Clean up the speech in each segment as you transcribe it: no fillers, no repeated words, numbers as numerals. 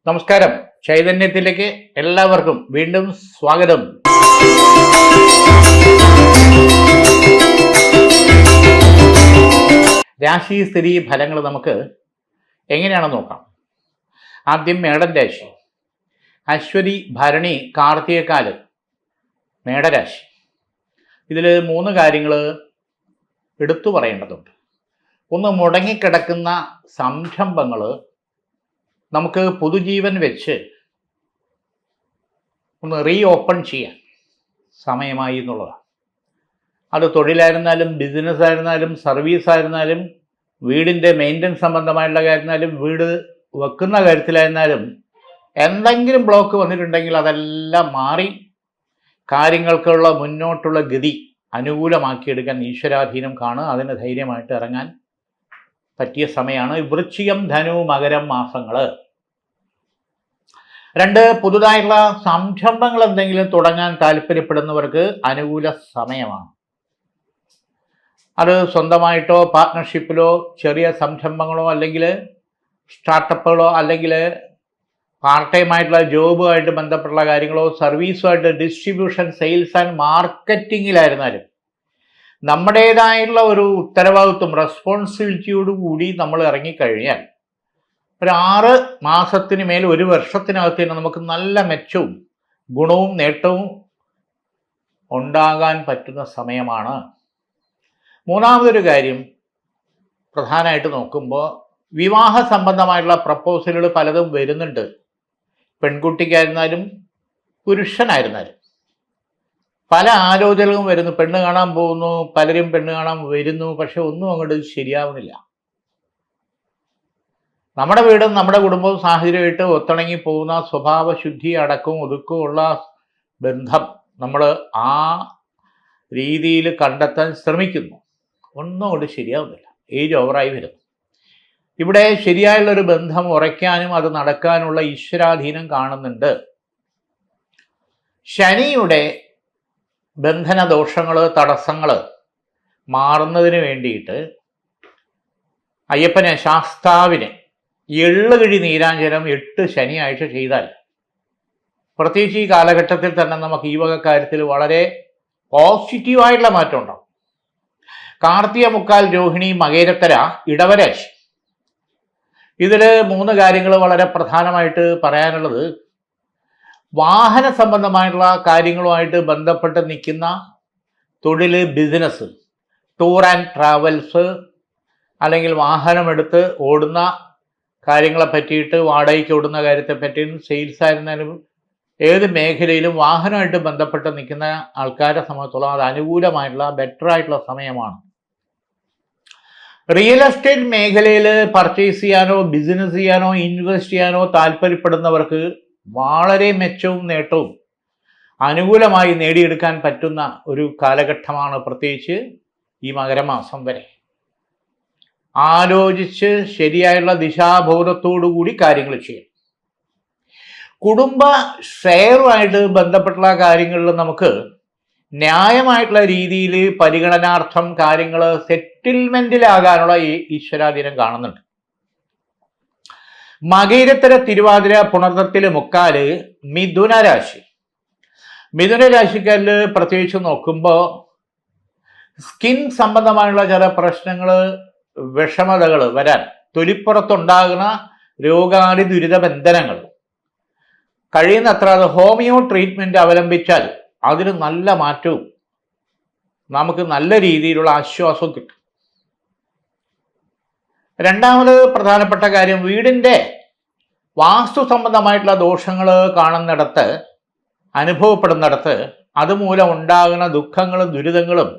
നമസ്കാരം. ചൈതന്യത്തിലേക്ക് എല്ലാവർക്കും വീണ്ടും സ്വാഗതം. രാശി സ്ഥിതി ഫലങ്ങൾ നമുക്ക് എങ്ങനെയാണെന്ന് നോക്കാം. ആദ്യം മേടൻ രാശി. അശ്വതി, ഭരണി, കാർത്തികക്കാല് മേടരാശി. ഇതിൽ 3 കാര്യങ്ങൾ എടുത്തു പറയേണ്ടതുണ്ട്. ഒന്ന്, മുടങ്ങിക്കിടക്കുന്ന സംരംഭങ്ങൾ നമുക്ക് പുതുജീവൻ വെച്ച് ഒന്ന് റീ ഓപ്പൺ ചെയ്യാൻ സമയമായി എന്നുള്ളതാണ്. അത് തൊഴിലായിരുന്നാലും ബിസിനസ് ആയിരുന്നാലും സർവീസ് ആയിരുന്നാലും വീടിൻ്റെ മെയിൻ്റനൻസ് സംബന്ധമായിട്ടുള്ള കാര്യമായിരുന്നാലും വീട് വെക്കുന്ന കാര്യത്തിലായിരുന്നാലും എന്തെങ്കിലും ബ്ലോക്ക് വന്നിട്ടുണ്ടെങ്കിൽ അതെല്ലാം മാറി കാര്യങ്ങൾക്കുള്ള മുന്നോട്ടുള്ള ഗതി അനുകൂലമാക്കിയെടുക്കാൻ ഈശ്വരാധീനം കാണുക. അതിന് ധൈര്യമായിട്ട് ഇറങ്ങാൻ പറ്റിയ സമയമാണ് വൃശ്ചികം, ധനു, മകരം മാസങ്ങൾ. 2, പുതുതായിട്ടുള്ള സംരംഭങ്ങൾ എന്തെങ്കിലും തുടങ്ങാൻ താല്പര്യപ്പെടുന്നവർക്ക് അനുകൂല സമയമാണ്. അത് സ്വന്തമായിട്ടോ പാർട്ട്ണർഷിപ്പിലോ ചെറിയ സംരംഭങ്ങളോ അല്ലെങ്കിൽ സ്റ്റാർട്ടപ്പുകളോ അല്ലെങ്കിൽ പാർട്ട് ടൈം ആയിട്ടുള്ള ജോബുമായിട്ട് ബന്ധപ്പെട്ടുള്ള കാര്യങ്ങളോ സർവീസുമായിട്ട് ഡിസ്ട്രിബ്യൂഷൻ, സെയിൽസ് ആൻഡ് മാർക്കറ്റിങ്ങിലായിരുന്നാലും നമ്മുടേതായുള്ള ഒരു ഉത്തരവാദിത്വം, റെസ്പോൺസിബിലിറ്റിയോടുകൂടി നമ്മൾ ഇറങ്ങിക്കഴിഞ്ഞാൽ ഒരു 6 മാസത്തിന് മേൽ 1 വർഷത്തിനകത്ത് തന്നെ നമുക്ക് നല്ല മെച്ചവും ഗുണവും നേട്ടവും ഉണ്ടാകാൻ പറ്റുന്ന സമയമാണ്. മൂന്നാമതൊരു കാര്യം പ്രധാനമായിട്ട് നോക്കുമ്പോൾ വിവാഹ സംബന്ധമായിട്ടുള്ള പ്രപ്പോസലുകൾ പലതും വരുന്നുണ്ട്. പെൺകുട്ടിക്കായിരുന്നാലും പുരുഷനായിരുന്നാലും പല ആലോചനകളും വരുന്നു. പെണ്ണ് കാണാൻ പോകുന്നു, പലരും പെണ്ണ് കാണാൻ വരുന്നു, പക്ഷെ ഒന്നും അങ്ങോട്ട് ശരിയാവുന്നില്ല. നമ്മുടെ വീടും നമ്മുടെ കുടുംബവും സാഹചര്യമായിട്ട് ഒത്തിണങ്ങി പോകുന്ന സ്വഭാവശുദ്ധി, അടക്കവും ഒതുക്കവും ഉള്ള ബന്ധം നമ്മൾ ആ രീതിയിൽ കണ്ടെത്താൻ ശ്രമിക്കുന്നു. ഒന്നും അങ്ങോട്ട് ശരിയാവുന്നില്ല. ഏജ് ഓവറായി വരുന്നു. ഇവിടെ ശരിയായുള്ളൊരു ബന്ധം ഉറയ്ക്കാനും അത് നടക്കാനുള്ള ഈശ്വരാധീനം കാണുന്നുണ്ട്. ശനിയുടെ ബന്ധനദോഷങ്ങൾ, തടസ്സങ്ങൾ മാറുന്നതിന് വേണ്ടിയിട്ട് അയ്യപ്പന്, ശാസ്താവിന് എള്ളുകിഴി നീരാഞ്ജനം 8 ശനിയാഴ്ച ചെയ്താൽ പ്രത്യേകിച്ച് ഈ കാലഘട്ടത്തിൽ തന്നെ നമുക്ക് ഈ വക കാര്യത്തിൽ വളരെ പോസിറ്റീവായിട്ടുള്ള മാറ്റം ഉണ്ടാവും. കാർത്തിക, മുക്കാൽ, രോഹിണി, മകേരത്തര, ഇടവരാശി. ഇതിൽ 3 കാര്യങ്ങൾ വളരെ പ്രധാനമായിട്ട് പറയാനുള്ളത്, വാഹന സംബന്ധമായിട്ടുള്ള കാര്യങ്ങളുമായിട്ട് ബന്ധപ്പെട്ട് നിൽക്കുന്ന തൊഴിൽ, ബിസിനസ്, ടൂർ ആൻഡ് ട്രാവൽസ് അല്ലെങ്കിൽ വാഹനമെടുത്ത് ഓടുന്ന കാര്യങ്ങളെ പറ്റിയിട്ട്, വാടകയ്ക്ക് ഓടുന്ന കാര്യത്തെ പറ്റിയും, സെയിൽസ് ആയിരുന്നാലും ഏത് മേഖലയിലും വാഹനമായിട്ട് ബന്ധപ്പെട്ട് നിൽക്കുന്ന ആൾക്കാരെ സംബന്ധിച്ചോളം അത് അനുകൂലമായിട്ടുള്ള ബെറ്റർ ആയിട്ടുള്ള സമയമാണ്. റിയൽ എസ്റ്റേറ്റ് മേഖലയിൽ പർച്ചേസ് ചെയ്യാനോ ബിസിനസ് ചെയ്യാനോ ഇൻവെസ്റ്റ് ചെയ്യാനോ താല്പര്യപ്പെടുന്നവർക്ക് വളരെ മെച്ചവും നേട്ടവും അനുകൂലമായി നേടിയെടുക്കാൻ പറ്റുന്ന ഒരു കാലഘട്ടമാണ്, പ്രത്യേകിച്ച് ഈ മകരമാസം വരെ. ആലോചിച്ച് ശരിയായുള്ള ദിശാബോധത്തോടുകൂടി കാര്യങ്ങൾ ചെയ്യും. കുടുംബ ഷെയറുമായിട്ട് ബന്ധപ്പെട്ടുള്ള കാര്യങ്ങളിൽ നമുക്ക് ന്യായമായിട്ടുള്ള രീതിയിൽ പരിഗണനാർത്ഥം കാര്യങ്ങൾ സെറ്റിൽമെന്റിലാകാനുള്ള ഈശ്വരാധീനം കാണുന്നുണ്ട്. മകയിരത്തര, തിരുവാതിര, പുണർദത്തില്, മുക്കാല് മിഥുന രാശി. മിഥുന രാശിക്കാരിൽ പ്രത്യേകിച്ച് നോക്കുമ്പോൾ സ്കിൻ സംബന്ധമായുള്ള ചില പ്രശ്നങ്ങൾ, വിഷമതകൾ വരാൻ, തൊലിപ്പുറത്തുണ്ടാകുന്ന രോഗാദി ദുരിതബന്ധനങ്ങൾ കഴിയുന്നത്ര അത് ഹോമിയോ ട്രീറ്റ്മെൻറ്റ് അവലംബിച്ചാൽ അതിന് നല്ല മാറ്റവും നമുക്ക് നല്ല രീതിയിലുള്ള ആശ്വാസവും കിട്ടും. രണ്ടാമത് പ്രധാനപ്പെട്ട കാര്യം, വീടിൻ്റെ വാസ്തു സംബന്ധമായിട്ടുള്ള ദോഷങ്ങൾ കാണുന്നിടത്ത്, അനുഭവപ്പെടുന്നിടത്ത് അതുമൂലം ഉണ്ടാകുന്ന ദുഃഖങ്ങളും ദുരിതങ്ങളും,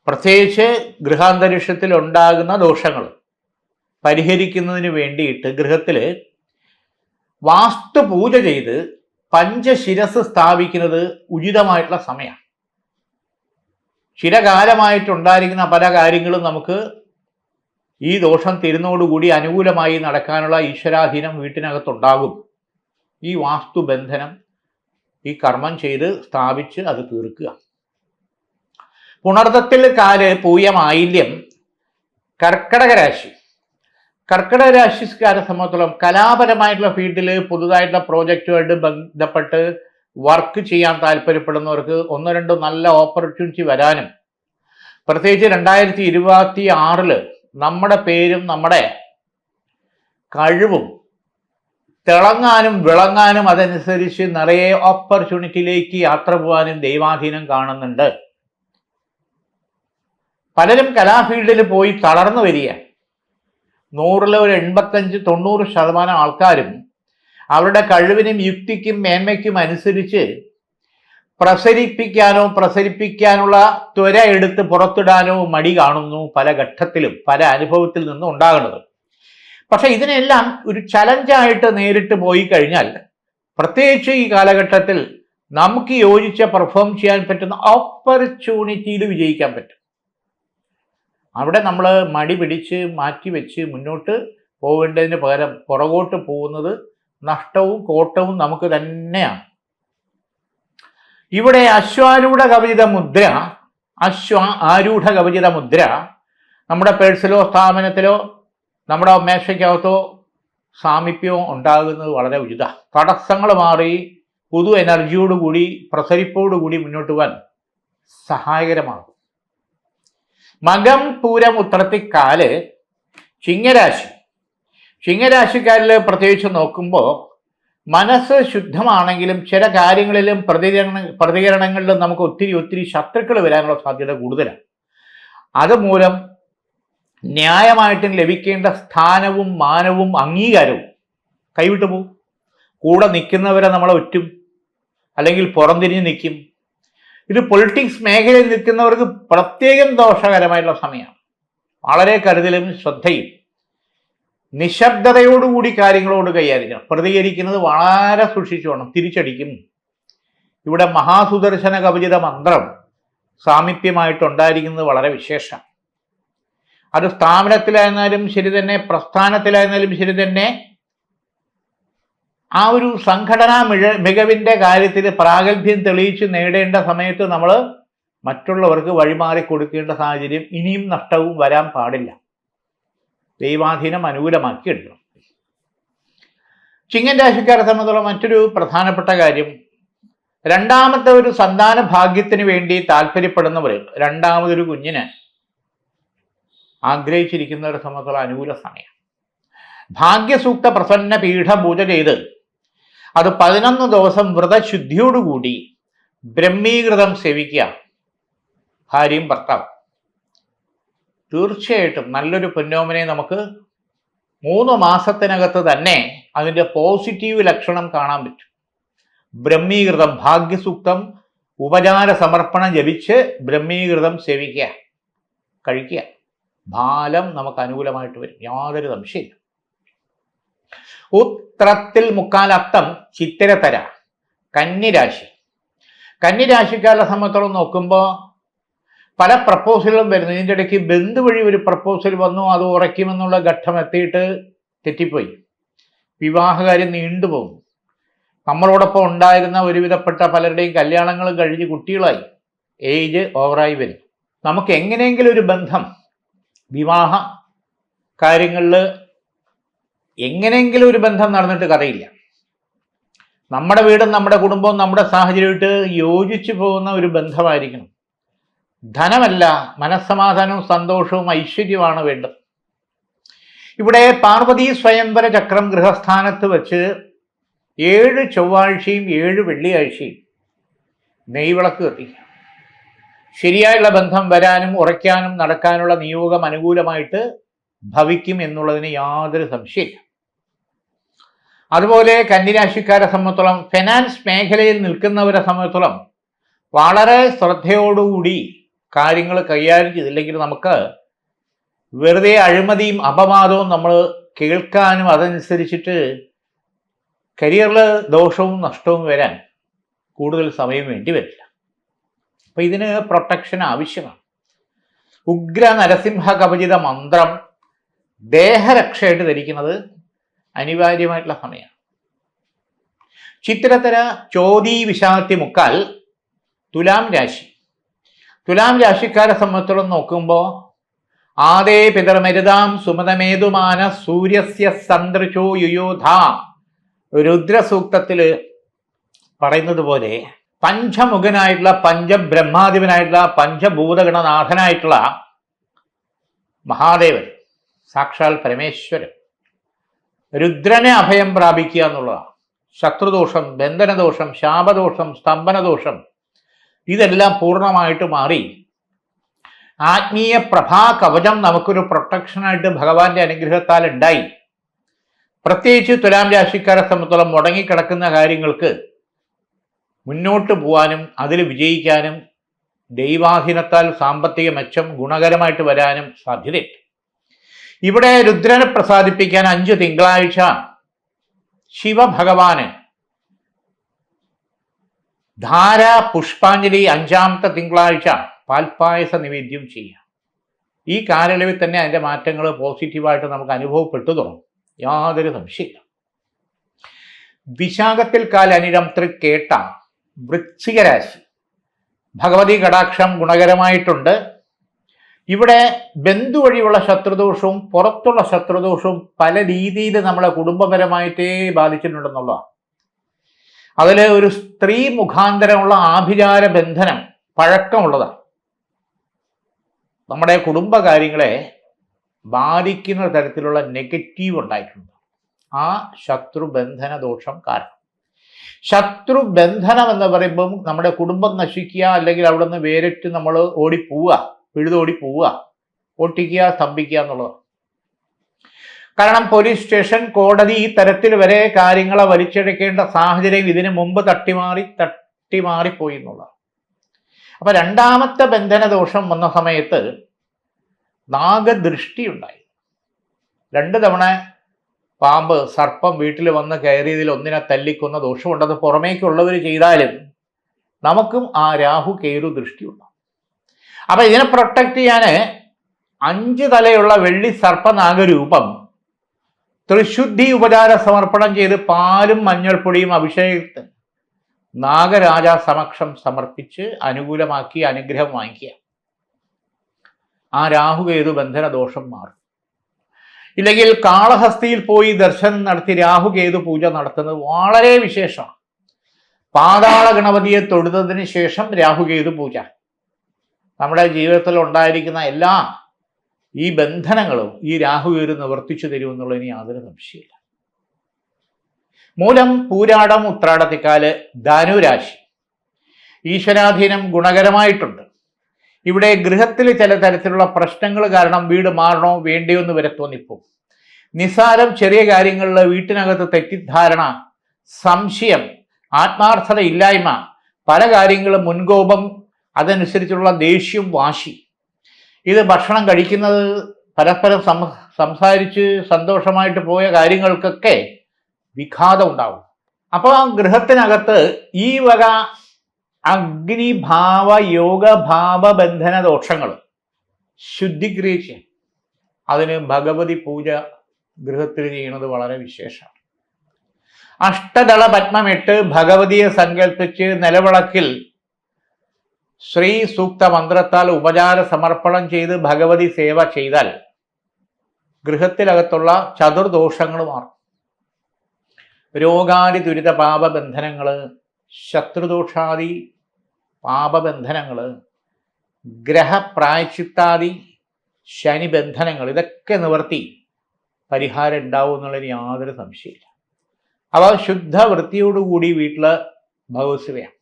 പ്രത്യേകിച്ച് ഗൃഹാന്തരീക്ഷത്തിൽ ഉണ്ടാകുന്ന ദോഷങ്ങൾ പരിഹരിക്കുന്നതിന് വേണ്ടിയിട്ട് ഗൃഹത്തിൽ വാസ്തു പൂജ ചെയ്ത് പഞ്ചശിരസ് സ്ഥാപിക്കുന്നത് ഉചിതമായിട്ടുള്ള സമയമാണ്. ചിരകാലമായിട്ടുണ്ടായിരിക്കുന്ന പല കാര്യങ്ങളും നമുക്ക് ഈ ദോഷം തീരുന്നതോടുകൂടി അനുകൂലമായി നടക്കാനുള്ള ഈശ്വരാധീനം വീട്ടിനകത്തുണ്ടാകും. ഈ വാസ്തുബന്ധനം, ഈ കർമ്മം ചെയ്ത് സ്ഥാപിച്ച് അത് തീർക്കുക. പുണർദത്തിൽ കാല്, പൂയം, ആയില്യം, കർക്കടക രാശി. കർക്കിടക രാശിക്കാരെ സംബന്ധിച്ചോളം കലാപരമായിട്ടുള്ള ഫീൽഡിൽ പുതുതായിട്ടുള്ള പ്രോജക്റ്റുമായിട്ട് ബന്ധപ്പെട്ട് വർക്ക് ചെയ്യാൻ താല്പര്യപ്പെടുന്നവർക്ക് ഒന്നോ രണ്ടോ നല്ല ഓപ്പർച്യൂണിറ്റി വരാനും, പ്രത്യേകിച്ച് 2026 നമ്മുടെ പേരും നമ്മുടെ കഴിവും തിളങ്ങാനും വിളങ്ങാനും അതനുസരിച്ച് നിറയെ ഓപ്പർച്യൂണിറ്റിയിലേക്ക് യാത്ര പോകാനും ദൈവാധീനം കാണുന്നുണ്ട്. പലരും കലാഫീൽഡിൽ പോയി തളർന്നു വരിക. 100 ഒരു 85-90% ആൾക്കാരും അവരുടെ കഴിവിനും യുക്തിക്കും മേന്മയ്ക്കും അനുസരിച്ച് പ്രസരിപ്പിക്കാനുള്ള ത്വര എടുത്ത് പുറത്തിടാനോ മടി കാണുന്നു പല ഘട്ടത്തിലും, പല അനുഭവത്തിൽ നിന്നും ഉണ്ടാകുന്നത്. പക്ഷെ ഇതിനെല്ലാം ഒരു ചലഞ്ചായിട്ട് നേരിട്ട് പോയി കഴിഞ്ഞാൽ, പ്രത്യേകിച്ച് ഈ കാലഘട്ടത്തിൽ നമുക്ക് യോജിച്ച പെർഫോം ചെയ്യാൻ പറ്റുന്ന ഓപ്പർച്യൂണിറ്റിയിൽ വിജയിക്കാൻ പറ്റും. അവിടെ നമ്മൾ മടി പിടിച്ച് മാറ്റിവെച്ച് മുന്നോട്ട് പോകേണ്ടതിന് പകരം പുറകോട്ട് പോകുന്നത് നഷ്ടവും കോട്ടവും നമുക്ക് തന്നെയാണ്. ഇവിടെ ആരൂഢ കവചിത മുദ്ര നമ്മുടെ പേഴ്സിലോ സ്ഥാപനത്തിലോ നമ്മുടെ മേശയ്ക്കകത്തോ സാമീപ്യവും ഉണ്ടാകുന്നത് വളരെ ഉചിത. തടസ്സങ്ങൾ മാറി പുതു എനർജിയോടുകൂടി പ്രസരിപ്പോടുകൂടി മുന്നോട്ട് പോകാൻ സഹായകരമാകും. മകം പൂരം ഉത്രത്തിക്കാല് ചിങ്ങരാശിക്കാരിൽ പ്രത്യേകിച്ച് നോക്കുമ്പോൾ മനസ്സ് ശുദ്ധമാണെങ്കിലും ചില കാര്യങ്ങളിലും പ്രതികരണങ്ങളിലും നമുക്ക് ഒത്തിരി ശത്രുക്കൾ വരാനുള്ള സാധ്യത കൂടുതലാണ്. അതുമൂലം ന്യായമായിട്ടും ലഭിക്കേണ്ട സ്ഥാനവും മാനവും അംഗീകാരവും കൈവിട്ടു പോകും. കൂടെ നിൽക്കുന്നവരെ നമ്മളെ ഒറ്റും, അല്ലെങ്കിൽ പുറംതിരിഞ്ഞ് നിൽക്കും. ഇത് പൊളിറ്റിക്സ് മേഖലയിൽ നിൽക്കുന്നവർക്ക് പ്രത്യേകം ദോഷകരമായിട്ടുള്ള സമയമാണ്. വളരെ കരുതലും ശ്രദ്ധയും നിശബ്ദതയോടുകൂടി കാര്യങ്ങളോട് കൈകാര്യം പ്രതികരിക്കുന്നത് വളരെ സൂക്ഷിച്ചു വേണം. തിരിച്ചടിക്കും. ഇവിടെ മഹാസുദർശന കവചിത മന്ത്രം സാമീപ്യമായിട്ടുണ്ടായിരിക്കുന്നത് വളരെ വിശേഷം. അത് സ്ഥാപനത്തിലായിരുന്നാലും ശരി തന്നെ, പ്രസ്ഥാനത്തിലായിരുന്നാലും ശരി തന്നെ, ആ ഒരു സംഘടനാ മികവിൻ്റെ കാര്യത്തിൽ പ്രാഗൽഭ്യം തെളിയിച്ച് നേടേണ്ട സമയത്ത് നമ്മൾ മറ്റുള്ളവർക്ക് വഴിമാറി കൊടുക്കേണ്ട സാഹചര്യം ഇനിയും നഷ്ടവും വരാൻ പാടില്ല. ദൈവാധീനം അനുകൂലമാക്കി എടുക്കണം. ചിങ്ങൻ രാശിക്കാരെ സംബന്ധിച്ചുള്ള മറ്റൊരു പ്രധാനപ്പെട്ട കാര്യം, രണ്ടാമത്തെ ഒരു സന്താന ഭാഗ്യത്തിന് വേണ്ടി താല്പര്യപ്പെടുന്നവർ, രണ്ടാമതൊരു കുഞ്ഞിന് ആഗ്രഹിച്ചിരിക്കുന്നവരെ സംബന്ധിച്ചുള്ള അനുകൂല സമയം. ഭാഗ്യസൂക്ത പ്രസന്ന പീഠ പൂജ ചെയ്ത് അത് 11 ദിവസം വ്രതശുദ്ധിയോടുകൂടി ബ്രഹ്മീകൃതം സേവിക്കുക. ഭാര്യയും ഭർത്താവും തീർച്ചയായിട്ടും നല്ലൊരു പൊന്നോമനെ നമുക്ക് 3 മാസത്തിനകത്ത് തന്നെ അതിൻ്റെ പോസിറ്റീവ് ലക്ഷണം കാണാൻ പറ്റും. ബ്രഹ്മീകൃതം ഭാഗ്യസൂക്തം ഉപചാര സമർപ്പണം ജപിച്ച് ബ്രഹ്മീകൃതം സേവിക്കുക, കഴിക്കുക. ഫലം നമുക്ക് അനുകൂലമായിട്ട് വരും, യാതൊരു സംശയമില്ല. ഉത്രത്തിൽ മുക്കാലത്തം ചിത്തിരത്തര കന്നിരാശിക്കാരുടെ സംബന്ധിച്ചോളം നോക്കുമ്പോൾ പല പ്രപ്പോസലുകളും വരുന്നു. ഇതിൻ്റെ ഇടയ്ക്ക് ബന്ധു വഴി ഒരു പ്രപ്പോസൽ വന്നു, അത് ഉറയ്ക്കുമെന്നുള്ള ഘട്ടം എത്തിയിട്ട് തെറ്റിപ്പോയി. വിവാഹകാര്യം നീണ്ടുപോകും. നമ്മളോടൊപ്പം ഉണ്ടായിരുന്ന ഒരുവിധപ്പെട്ട പലരുടെയും കല്യാണങ്ങളും കഴിഞ്ഞ് കുട്ടികളായി, ഏജ് ഓവറായി വരും. നമുക്ക് എങ്ങനെയെങ്കിലും ഒരു ബന്ധം, വിവാഹ കാര്യങ്ങളിൽ എങ്ങനെയെങ്കിലും ഒരു ബന്ധം നടന്നിട്ട് കഥയില്ല. നമ്മുടെ വീടും നമ്മുടെ കുടുംബവും നമ്മുടെ സാഹചര്യമായിട്ട് യോജിച്ചു പോകുന്ന ഒരു ബന്ധമായിരിക്കണം. ധനമല്ല, മനസ്സമാധാനവും സന്തോഷവും ഐശ്വര്യമാണ് വേണ്ടത്. ഇവിടെ പാർവതി സ്വയംവര ചക്രം ഗൃഹസ്ഥാനത്ത് വെച്ച് 7 ചൊവ്വാഴ്ചയും 7 വെള്ളിയാഴ്ചയും നെയ്വിളക്ക് കത്തിക്കുക. ശരിയായുള്ള ബന്ധം വരാനും ഉറയ്ക്കാനും നടക്കാനുള്ള നിയോഗം അനുകൂലമായിട്ട് ഭവിക്കും എന്നുള്ളതിന് യാതൊരു സംശയമില്ല. അതുപോലെ കന്നിരാശിക്കാരെ സംബന്ധിച്ചോളം ഫിനാൻസ് മേഖലയിൽ നിൽക്കുന്നവരെ സംബന്ധിച്ചോളം വളരെ ശ്രദ്ധയോടുകൂടി കാര്യങ്ങൾ കൈകാര്യം ചെയ്തില്ലെങ്കിൽ നമുക്ക് വെറുതെ അഴിമതിയും അപവാദവും നമ്മൾ കേൾക്കാനും അതനുസരിച്ചിട്ട് കരിയറിൽ ദോഷവും നഷ്ടവും വരാൻ കൂടുതൽ സമയം വേണ്ടി വരില്ല. അപ്പം ഇതിന് പ്രൊട്ടക്ഷൻ ആവശ്യമാണ്. ഉഗ്ര നരസിംഹ കവചിത മന്ത്രം ദേഹരക്ഷയായിട്ട് ധരിക്കുന്നത് അനിവാര്യമായിട്ടുള്ള സമയമാണ്. ചിത്തിരത്തര ചോതി വിശാത്തി മുക്കാൽ തുലാം രാശിക്കാരെ സംബന്ധിച്ചോളം നോക്കുമ്പോൾ ആദേ പിതർമരുതാം സുമതമേതുമാന സൂര്യസ്യ സന്ദൃശോ യുയോധ. രുദ്രസൂക്തത്തില് പറയുന്നത് പോലെ പഞ്ചമുഖനായിട്ടുള്ള പഞ്ചബ്രഹ്മാധിപനായിട്ടുള്ള പഞ്ചഭൂതഗണനാഥനായിട്ടുള്ള മഹാദേവൻ, സാക്ഷാൽ പരമേശ്വരൻ, രുദ്രനെ അഭയം പ്രാപിക്കുക എന്നുള്ളതാണ്. ശത്രുദോഷം, ബന്ധനദോഷം, ശാപദോഷം, സ്തംഭനദോഷം ഇതെല്ലാം പൂർണ്ണമായിട്ട് മാറി ആത്മീയ പ്രഭാ കവചം നമുക്കൊരു പ്രൊട്ടക്ഷനായിട്ട് ഭഗവാന്റെ അനുഗ്രഹത്താൽ ഉണ്ടായി. പ്രത്യേകിച്ച് തുലാം രാശിക്കാരെ സംബന്ധിച്ചോളം മുടങ്ങിക്കിടക്കുന്ന കാര്യങ്ങൾക്ക് മുന്നോട്ട് പോകാനും അതിൽ വിജയിക്കാനും ദൈവാധീനത്താൽ സാമ്പത്തിക മെച്ചം ഗുണകരമായിട്ട് വരാനും സാധ്യതയുണ്ട്. ഇവിടെ രുദ്രനെ പ്രസാദിപ്പിക്കാൻ 5 തിങ്കളാഴ്ച ശിവഭഗവാന് ധാര പുഷ്പാഞ്ജലി 5ാമത്തെ തിങ്കളാഴ്ച പാൽപ്പായസ നിവേദ്യം ചെയ്യാം. ഈ കാലയളവിൽ തന്നെ അതിൻ്റെ മാറ്റങ്ങൾ പോസിറ്റീവായിട്ട് നമുക്ക് അനുഭവപ്പെട്ടു തുടങ്ങും, യാതൊരു സംശയമില്ല. വിശാഖത്തിൽ കാലനിഴം തൃക്കേട്ട വൃശ്ചികരാശി, ഭഗവതി കടാക്ഷം ഗുണകരമായിട്ടുണ്ട്. ഇവിടെ ബന്ധു വഴിയുള്ള ശത്രുദോഷവും പുറത്തുള്ള ശത്രുദോഷവും പല രീതിയിൽ നമ്മളെ കുടുംബപരമായിട്ടേ ബാധിച്ചിട്ടുണ്ടെന്നുള്ളതാണ്. അതിൽ ഒരു സ്ത്രീ മുഖാന്തരമുള്ള ആഭിചാര ബന്ധനം പഴക്കമുള്ളതാണ്. നമ്മുടെ കുടുംബകാര്യങ്ങളെ ബാധിക്കുന്ന തരത്തിലുള്ള നെഗറ്റീവ് ഉണ്ടായിട്ടുണ്ട് ആ ശത്രുബന്ധന ദോഷം കാരണം. ശത്രുബന്ധനം എന്ന് പറയുമ്പം നമ്മുടെ കുടുംബം നശിക്കുക, അല്ലെങ്കിൽ അവിടെ നിന്ന് വേറിട്ട് നമ്മൾ ഓടിപ്പോവുക, പിഴുതോടി പോവുക, ഒട്ടിക്കുക, സ്തംഭിക്കുക എന്നുള്ളത്. കാരണം പോലീസ് സ്റ്റേഷൻ, കോടതി ഈ തരത്തിൽ വരെ കാര്യങ്ങളെ വലിച്ചെടുക്കേണ്ട സാഹചര്യം ഇതിനു മുമ്പ് തട്ടിമാറിപ്പോയി എന്നുള്ളത്. അപ്പൊ 2ാമത്തെ ബന്ധനദോഷം വന്ന സമയത്ത് നാഗദൃഷ്ടി ഉണ്ടായി. 2 തവണ പാമ്പ്, സർപ്പം വീട്ടിൽ വന്ന് കയറിയതിൽ ഒന്നിനെ തല്ലിക്കൊന്ന ദോഷമുണ്ട്. അത് പുറമേക്കുള്ളവർ ചെയ്താലും നമുക്കും ആ രാഹു കേതു ദൃഷ്ടിയുണ്ട്. അപ്പൊ ഇതിനെ പ്രൊട്ടക്ട് ചെയ്യാൻ 5 തലയുള്ള വെള്ളി സർപ്പനാഗരൂപം ത്രിശുദ്ധി ഉപചാര സമർപ്പണം ചെയ്ത് പാലും മഞ്ഞൾപ്പൊടിയും അഭിഷേകത്തിന് നാഗരാജ സമക്ഷം സമർപ്പിച്ച് അനുകൂലമാക്കി അനുഗ്രഹം വാങ്ങിക്കുക. ആ രാഹുകേതു ബന്ധന ദോഷം മാറും. ഇല്ലെങ്കിൽ കാളഹസ്തിയിൽ പോയി ദർശനം നടത്തി രാഹുകേതു പൂജ നടത്തുന്നത് വളരെ വിശേഷമാണ്. പാതാള ഗണപതിയെ തൊഴുതതിന് ശേഷം രാഹുകേതു പൂജ നമ്മുടെ ജീവിതത്തിൽ ഉണ്ടായിരിക്കുന്ന എല്ലാ ഈ ബന്ധനങ്ങളും ഈ രാഹുകേതു നിവർത്തിച്ചു തരുമെന്നുള്ളതിന് യാതൊരു സംശയമില്ല. മൂലം, പൂരാടം, ഉത്രാടത്തിക്കാല് ധനുരാശി, ഈശ്വരാധീനം ഗുണകരമായിട്ടുണ്ട്. ഇവിടെ ഗൃഹത്തിൽ ചില തരത്തിലുള്ള പ്രശ്നങ്ങൾ കാരണം വീട് മാറണോ വേണ്ടയോ എന്ന് വരെ തോന്നിപ്പോകും. നിസ്സാരം ചെറിയ കാര്യങ്ങളിൽ വീട്ടിനകത്ത് തെറ്റിദ്ധാരണ, സംശയം, ആത്മാർത്ഥത ഇല്ലായ്മ, പല കാര്യങ്ങളും മുൻകോപം, അതനുസരിച്ചുള്ള ദേഷ്യം, വാശി, ഇത് ഭക്ഷണം കഴിക്കുന്നത് പരസ്പരം സംസാരിച്ച് സന്തോഷമായിട്ട് പോയ കാര്യങ്ങൾക്കൊക്കെ വിഘാതം ഉണ്ടാവും. അപ്പോൾ ആ ഗൃഹത്തിനകത്ത് ഈ വക അഗ്നിഭാവ യോഗഭാവ ബന്ധന ദോഷങ്ങൾ ശുദ്ധീകരിച്ച് അതിന് ഭഗവതി പൂജ ഗൃഹത്തിൽ ചെയ്യുന്നത് വളരെ വിശേഷമാണ്. അഷ്ടദള പത്മമിട്ട് ഭഗവതിയെ സങ്കല്പിച്ച് നിലവിളക്കിൽ ശ്രീ സൂക്ത മന്ത്രത്താൽ ഉപചാര സമർപ്പണം ചെയ്ത് ഭഗവതി സേവ ചെയ്താൽ ഗൃഹത്തിനകത്തുള്ള ചതുർദോഷങ്ങൾ മാറും. രോഗാദി ദുരിത പാപബന്ധനങ്ങൾ, ശത്രുദോഷാദി പാപബന്ധനങ്ങൾ, ഗ്രഹപ്രായശ്ചിത്താദി ശനിബന്ധനങ്ങൾ, ഇതൊക്കെ നിവർത്തി പരിഹാരം ഉണ്ടാവും എന്നുള്ളതിന് യാതൊരു സംശയമില്ല. അവ ശുദ്ധ വൃത്തിയോടുകൂടി വീട്ടിൽ ഭഗവത്സേവയാണ്.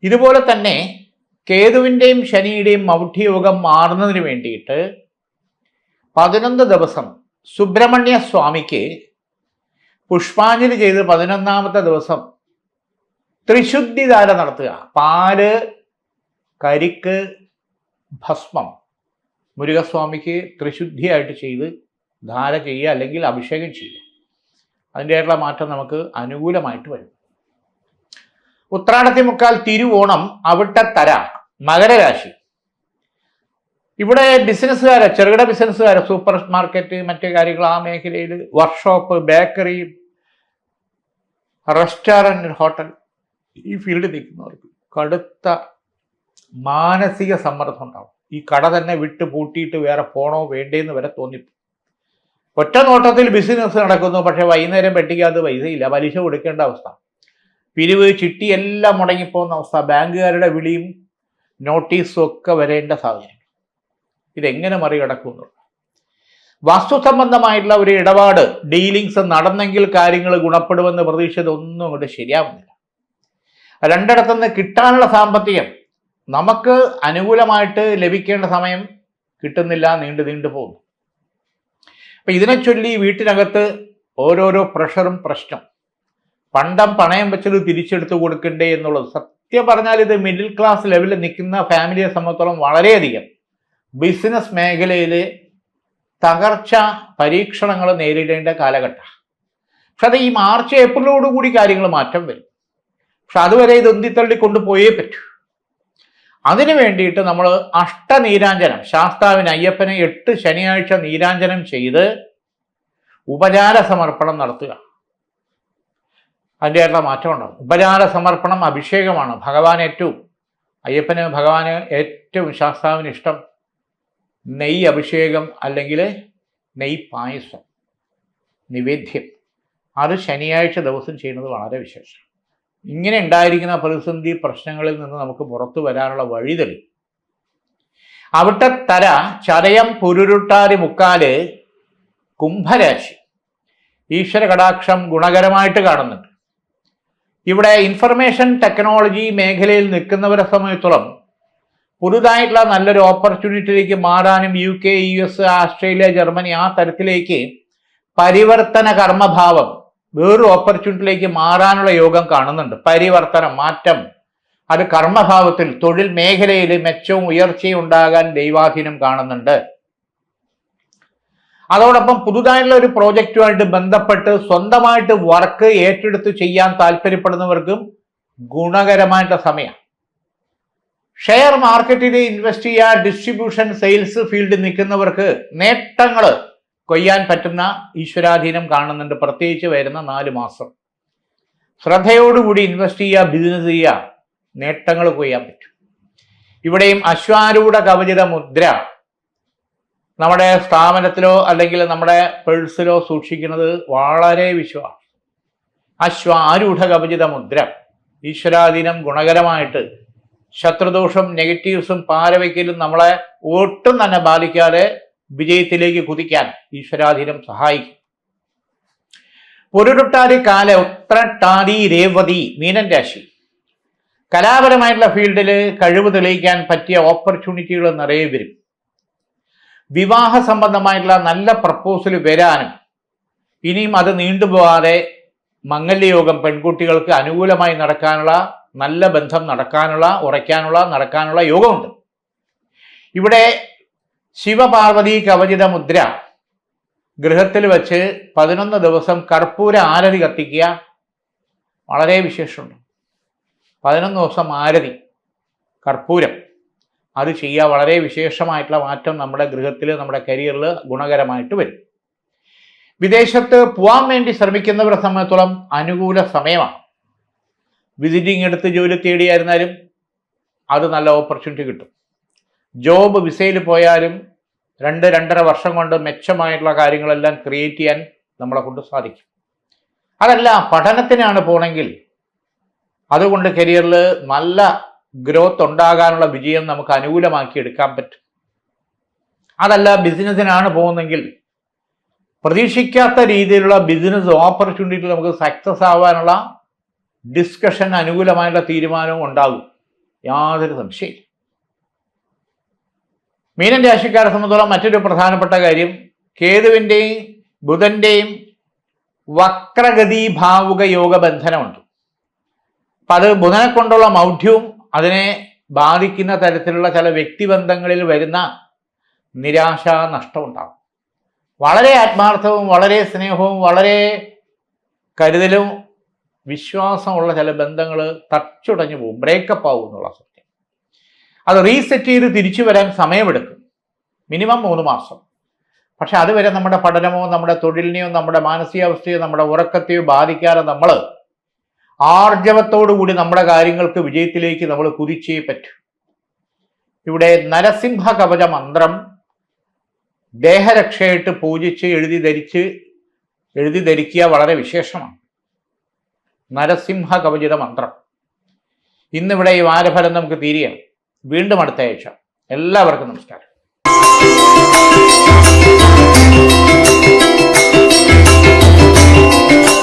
ഇതുപോലെ തന്നെ കേതുവിൻ്റെയും ശനിയുടെയും മൗഢ്യയോഗം മാറുന്നതിന് വേണ്ടിയിട്ട് 11 ദിവസം സുബ്രഹ്മണ്യ സ്വാമിക്ക് പുഷ്പാഞ്ജലി ചെയ്ത് 11ാമത്തെ ദിവസം ത്രിശുദ്ധിധാര നടത്തുക. പാല്, കരിക്ക്, ഭസ്മം മുരുകസ്വാമിക്ക് ത്രിശുദ്ധിയായിട്ട് ചെയ്ത് ധാര ചെയ്യുക, അല്ലെങ്കിൽ അഭിഷേകം ചെയ്യുക. അതിൻ്റെതായിട്ടുള്ള മാറ്റം നമുക്ക് അനുകൂലമായിട്ട് വരും. ഉത്രാടത്തി മുക്കാൽ തിരുവോണം, അവിട്ടത്തര മകരരാശി. ഇവിടെ ബിസിനസ്സുകാരെ, ചെറുകിട ബിസിനസ്സുകാരെ, സൂപ്പർ മാർക്കറ്റ്, മറ്റു കാര്യങ്ങൾ, ആ മേഖലയിൽ വർക്ക്ഷോപ്പ്, ബേക്കറി, റെസ്റ്റോറൻറ്റ്, ഹോട്ടൽ, ഈ ഫീൽഡിൽ നിൽക്കുന്നവർക്ക് കടുത്ത മാനസിക സമ്മർദ്ദം ഉണ്ടാവും. ഈ കട തന്നെ വിട്ട് പൂട്ടിയിട്ട് വേറെ പോണോ വേണ്ടേന്ന് വരെ തോന്നിപ്പോ. ഒറ്റ നോട്ടത്തിൽ ബിസിനസ് നടക്കുന്നു, പക്ഷെ വൈകുന്നേരം പെട്ടിക്കകത്ത് പൈസയില്ല, പലിശ കൊടുക്കേണ്ട അവസ്ഥ, പിരിവ് ചിട്ടി എല്ലാം മുടങ്ങിപ്പോകുന്ന അവസ്ഥ, ബാങ്കുകാരുടെ വിളിയും നോട്ടീസും ഒക്കെ വരേണ്ട സാഹചര്യം. ഇതെങ്ങനെ മറികടക്കുന്നു? വാസ്തു സംബന്ധമായിട്ടുള്ള ഒരു ഇടപാട് ഡീലിങ്സ് നടന്നെങ്കിൽ കാര്യങ്ങൾ ഗുണപ്പെടുമെന്ന് പ്രതീക്ഷിച്ചത് ഒന്നും അങ്ങോട്ട് ശരിയാവുന്നില്ല. രണ്ടിടത്തുനിന്ന് കിട്ടാനുള്ള സാമ്പത്തികം നമുക്ക് അനുകൂലമായിട്ട് ലഭിക്കേണ്ട സമയം കിട്ടുന്നില്ല, നീണ്ടു പോകുന്നു. അപ്പൊ ഇതിനെ ചൊല്ലി വീട്ടിനകത്ത് ഓരോരോ പ്രഷറും പ്രശ്നം. പണ്ടം പണയം വെച്ചത് തിരിച്ചെടുത്ത് കൊടുക്കണ്ടേ എന്നുള്ളത്, സത്യം പറഞ്ഞാൽ ഇത് മിഡിൽ ക്ലാസ് ലെവലിൽ നിൽക്കുന്ന ഫാമിലിയെ സംബന്ധിച്ചോളം വളരെയധികം ബിസിനസ് മേഖലയിൽ തകർച്ച പരീക്ഷണങ്ങൾ നേരിടേണ്ട കാലഘട്ടം. പക്ഷെ അത് ഈ മാർച്ച് ഏപ്രിലോടുകൂടി കാര്യങ്ങൾ മാറ്റം വരും. പക്ഷെ അതുവരെ ഇത് ഉന്തിത്തള്ളി കൊണ്ടുപോയേ പറ്റൂ. അതിനു വേണ്ടിയിട്ട് നമ്മൾ അഷ്ടനീരാഞ്ജനം, ശാസ്താവിന് അയ്യപ്പനെ 8 ശനിയാഴ്ച നീരാഞ്ജനം ചെയ്ത് ഉപചാര സമർപ്പണം നടത്തുക. അതിൻ്റെതായിട്ടുള്ള മാറ്റം ഉണ്ടാകും. ഉപചാര സമർപ്പണം അഭിഷേകമാണ്. ഭഗവാന് ഏറ്റവും ശാസ്താവിന് ഇഷ്ടം നെയ്യ് അഭിഷേകം അല്ലെങ്കിൽ നെയ്യ് പായസം നിവേദ്യം. അത് ശനിയാഴ്ച ദിവസം ചെയ്യുന്നത് വളരെ വിശേഷം. ഇങ്ങനെ ഉണ്ടായിരിക്കുന്ന പ്രതിസന്ധി പ്രശ്നങ്ങളിൽ നിന്ന് നമുക്ക് പുറത്തു വരാനുള്ള വഴി തെളിയും. അവിടുത്തെ തര ചതയം പുരുരുട്ടാതി മുക്കാല് കുംഭരാശി. ഈശ്വര കടാക്ഷം ഗുണകരമായിട്ട് കാണുന്നുണ്ട്. ഇവിടെ ഇൻഫർമേഷൻ ടെക്നോളജി മേഖലയിൽ നിൽക്കുന്നവരെ സംബന്ധിച്ചിടത്തോളം പുതുതായിട്ടുള്ള നല്ലൊരു ഓപ്പർച്യൂണിറ്റിയിലേക്ക് മാറാനും UK, US, ഓസ്ട്രേലിയ, ജർമ്മനി ആ തരത്തിലേക്ക് പരിവർത്തന കർമ്മഭാവം വേറൊരു ഓപ്പർച്യൂണിറ്റിയിലേക്ക് മാറാനുള്ള യോഗം കാണുന്നുണ്ട്. പരിവർത്തനം, മാറ്റം, അത് കർമ്മഭാവത്തിൽ തൊഴിൽ മേഖലയിൽ മെച്ചവും ഉയർച്ചയും ഉണ്ടാകാൻ ദൈവാധീനം കാണുന്നുണ്ട്. അതോടൊപ്പം പുതുതായിട്ടുള്ള ഒരു പ്രോജക്റ്റുമായിട്ട് ബന്ധപ്പെട്ട് സ്വന്തമായിട്ട് വർക്ക് ഏറ്റെടുത്ത് ചെയ്യാൻ താല്പര്യപ്പെടുന്നവർക്കും ഗുണകരമായിട്ട് സമയം. ഷെയർ മാർക്കറ്റിൽ ഇൻവെസ്റ്റ് ചെയ്യുക, ഡിസ്ട്രിബ്യൂഷൻ സെയിൽസ് ഫീൽഡിൽ നിൽക്കുന്നവർക്ക് നേട്ടങ്ങൾ കൊയ്യാൻ പറ്റുന്ന ഈശ്വരാധീനം കാണുന്നുണ്ട്. പ്രത്യേകിച്ച് വരുന്ന 4 മാസം ശ്രദ്ധയോടുകൂടി ഇൻവെസ്റ്റ് ചെയ്യുക, ബിസിനസ് ചെയ്യുക, നേട്ടങ്ങൾ കൊയ്യാൻ പറ്റും. ഇവിടെയും അശ്വാരൂഢ കവചിത മുദ്ര നമ്മുടെ സ്ഥാപനത്തിലോ അല്ലെങ്കിൽ നമ്മുടെ പേഴ്സിലോ സൂക്ഷിക്കുന്നത് വളരെ വിശ്വാസം. അശ്വാരൂഢ കവചിത മുദ്ര ഈശ്വരാധീനം ഗുണകരമായിട്ട് ശത്രുദോഷം നെഗറ്റീവ്സും പാരവയ്ക്കലും നമ്മളെ ഒട്ടും തന്നെ ബാധിക്കാതെ വിജയത്തിലേക്ക് കുതിക്കാൻ ഈശ്വരാധീനം സഹായിക്കും. പുരുരുട്ടാതി കാല ഉത്രട്ടാതി രേവതി മീനൻ രാശി. കലാപരമായിട്ടുള്ള ഫീൽഡിൽ കഴിവ് തെളിയിക്കാൻ പറ്റിയ ഓപ്പർച്യൂണിറ്റികൾ നിറയെ വരും. വിവാഹ സംബന്ധമായിട്ടുള്ള നല്ല പ്രപ്പോസൽ വരാനും ഇനിയും അത് നീണ്ടുപോകാതെ മംഗല്യയോഗം പെൺകുട്ടികൾക്ക് അനുകൂലമായി നടക്കാനുള്ള, നല്ല ബന്ധം നടക്കാനുള്ള യോഗമുണ്ട്. ഇവിടെ ശിവപാർവതി കവചിത മുദ്ര ഗൃഹത്തിൽ വെച്ച് 11 ദിവസം കർപ്പൂര ആരതി കത്തിക്കുക, വളരെ വിശേഷമുണ്ട്. 11 ദിവസം ആരതി കർപ്പൂരം അത് ചെയ്യുക, വളരെ വിശേഷമായിട്ടുള്ള മാറ്റം നമ്മുടെ ഗൃഹത്തിൽ, നമ്മുടെ കരിയറിൽ ഗുണകരമായിട്ട് വരും. വിദേശത്ത് പോകാൻ വേണ്ടി ശ്രമിക്കുന്നവരെ സംബന്ധിച്ചോളം അനുകൂല സമയമാണ്. വിസിറ്റിംഗ് എടുത്ത് ജോലി തേടിയായിരുന്നാലും അത് നല്ല ഓപ്പർച്യൂണിറ്റി കിട്ടും. ജോബ് വിസയിൽ പോയാലും 2-2.5 വർഷം കൊണ്ട് മെച്ചമായിട്ടുള്ള കാര്യങ്ങളെല്ലാം ക്രിയേറ്റ് ചെയ്യാൻ നമ്മളെ കൊണ്ട് സാധിക്കും. അതല്ല പഠനത്തിനാണ് പോണെങ്കിൽ അതുകൊണ്ട് കരിയറിൽ നല്ല ഗ്രോത്ത് ഉണ്ടാകാനുള്ള വിജയം നമുക്ക് അനുകൂലമാക്കി എടുക്കാൻ പറ്റും. അതല്ല ബിസിനസ്സിനാണ് പോകുന്നെങ്കിൽ പ്രതീക്ഷിക്കാത്ത രീതിയിലുള്ള ബിസിനസ് ഓപ്പർച്യൂണിറ്റി നമുക്ക് സക്സസ് ആവാനുള്ള ഡിസ്കഷൻ, അനുകൂലമായുള്ള തീരുമാനവും ഉണ്ടാകും, യാതൊരു സംശയം. മീനൻ രാശിക്കാരെ സംബന്ധിച്ചോളം മറ്റൊരു പ്രധാനപ്പെട്ട കാര്യം കേതുവിൻ്റെയും ബുധൻ്റെയും വക്രഗതി ഭാവുക യോഗ ബന്ധനമുണ്ട്. അപ്പം അത് ബുധനെ കൊണ്ടുള്ള മൗഢ്യവും അതിനെ ബാധിക്കുന്ന തരത്തിലുള്ള ചില വ്യക്തിബന്ധങ്ങളിൽ വരുന്ന നിരാശ, നഷ്ടമുണ്ടാകും. വളരെ ആത്മാർത്ഥവും വളരെ സ്നേഹവും വളരെ കരുതലും വിശ്വാസമുള്ള ചില ബന്ധങ്ങൾ തച്ചുടഞ്ഞു പോകും, ബ്രേക്കപ്പ് ആവും എന്നുള്ള സത്യം. അത് റീസെറ്റ് ചെയ്ത് തിരിച്ചു വരാൻ സമയമെടുക്കും, മിനിമം 3 മാസം. പക്ഷെ അതുവരെ നമ്മുടെ പഠനമോ നമ്മുടെ തൊഴിലിനെയോ നമ്മുടെ മാനസികാവസ്ഥയോ നമ്മുടെ ഉറക്കത്തെയോ ബാധിക്കാതെ നമ്മൾ ആർജവത്തോടു കൂടി നമ്മുടെ കാര്യങ്ങൾക്ക് വിജയത്തിലേക്ക് നമ്മൾ കുതിച്ചേ പറ്റൂ. ഇവിടെ നരസിംഹ കവച മന്ത്രം ദേഹരക്ഷയായിട്ട് പൂജിച്ച് എഴുതി ധരിക്കുക വളരെ വിശേഷമാണ്. നരസിംഹ കവചിത മന്ത്രം. ഇന്നിവിടെ ഈ വാരഫലം നമുക്ക് തീരുകയാണ്. വീണ്ടും അടുത്ത ആഴ്ച. എല്ലാവർക്കും നമസ്കാരം.